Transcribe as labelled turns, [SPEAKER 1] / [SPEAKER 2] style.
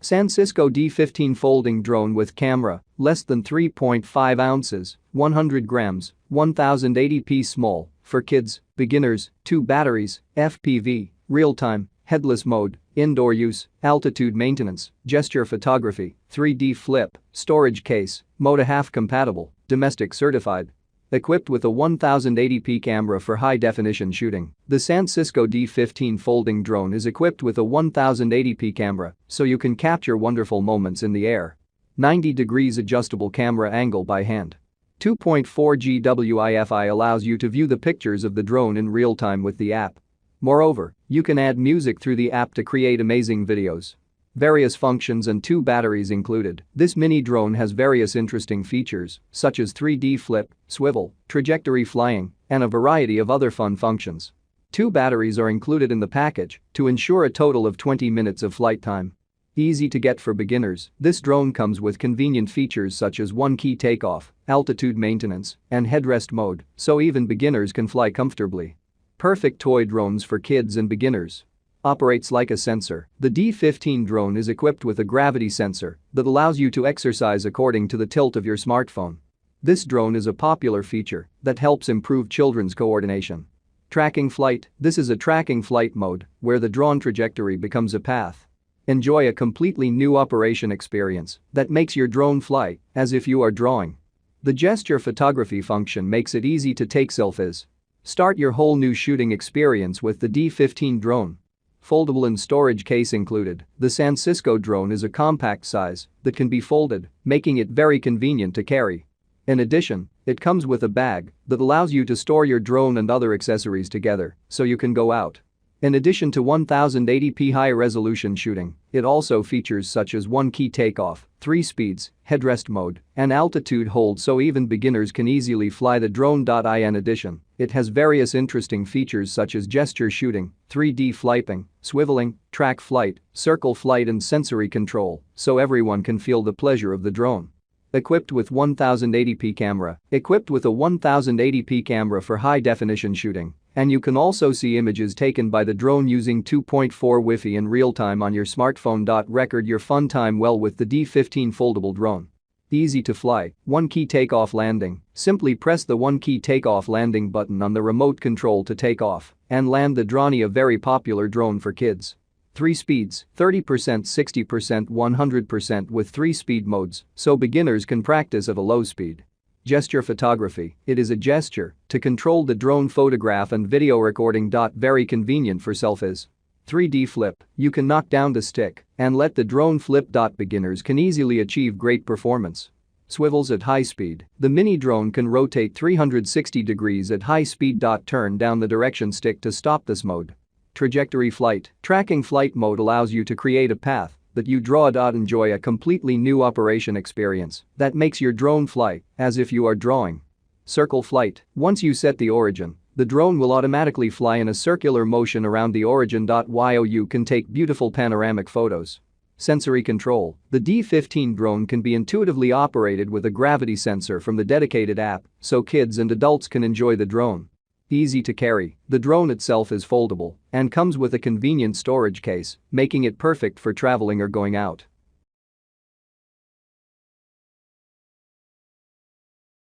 [SPEAKER 1] San Cisco D15 folding drone with camera, less than 3.5 ounces, 100 grams, 1080p small, for kids, beginners, 2 batteries, FPV, real-time, headless mode, indoor use, altitude maintenance, gesture photography, 3D flip, storage case, Moto-half compatible, domestic certified. Equipped with a 1080p camera for high-definition shooting, the San Cisco D15 folding drone is equipped with a 1080p camera, so you can capture wonderful moments in the air. 90 degrees adjustable camera angle by hand. 2.4G Wi-Fi allows you to view the pictures of the drone in real time with the app. Moreover, you can add music through the app to create amazing videos. Various functions and 2 batteries included. This mini drone has various interesting features, such as 3D flip, swivel, trajectory flying, and a variety of other fun functions. 2 batteries are included in the package to ensure a total of 20 minutes of flight time. Easy to get for beginners, this drone comes with convenient features such as one-key takeoff, altitude maintenance, and headrest mode, so even beginners can fly comfortably. Perfect toy drones for kids and beginners. Operates like a sensor. The D15 drone is equipped with a gravity sensor that allows you to exercise according to the tilt of your smartphone. This drone is a popular feature that helps improve children's coordination. Tracking flight. This is a tracking flight mode where the drawn trajectory becomes a path. Enjoy a completely new operation experience that makes your drone fly as if you are drawing. The gesture photography function makes it easy to take selfies. Start your whole new shooting experience with the D15 drone. Foldable and storage case included, the San Cisco drone is a compact size that can be folded, making it very convenient to carry. In addition, it comes with a bag that allows you to store your drone and other accessories together so you can go out. In addition to 1080p high-resolution shooting, it also features such as one-key takeoff, 3 speeds, headrest mode, and altitude hold so even beginners can easily fly the drone. In addition, it has various interesting features such as gesture shooting, 3D flipping, swiveling, track flight, circle flight and sensory control, so everyone can feel the pleasure of the drone. Equipped with 1080p camera. Equipped with a 1080p camera for high-definition shooting. And you can also see images taken by the drone using 2.4 Wi-Fi in real time on your smartphone. Record your fun time well with the D15 foldable drone. Easy to fly, one-key takeoff landing. Simply press the one-key takeoff landing button on the remote control to take off and land the drone, a very popular drone for kids. 3 speeds, 30%, 60%, 100% with 3 speed modes, so beginners can practice at a low speed. Gesture photography. It is a gesture to control the drone photograph and video recording. Very convenient for selfies. 3D flip. You can knock down the stick and let the drone flip. Beginners can easily achieve great performance. Swivels at high speed. The mini drone can rotate 360 degrees at high speed. Turn down the direction stick to stop this mode. Trajectory flight. Tracking flight mode allows you to create a path that you draw. Enjoy a completely new operation experience that makes your drone fly as if you are drawing. Circle flight. Once you set the origin, the drone will automatically fly in a circular motion around the origin. You can take beautiful panoramic photos. Sensory control. The D15 drone can be intuitively operated with a gravity sensor from the dedicated app, so kids and adults can enjoy the drone. Easy to carry. The drone itself is foldable and comes with a convenient storage case, making it perfect for traveling or going out.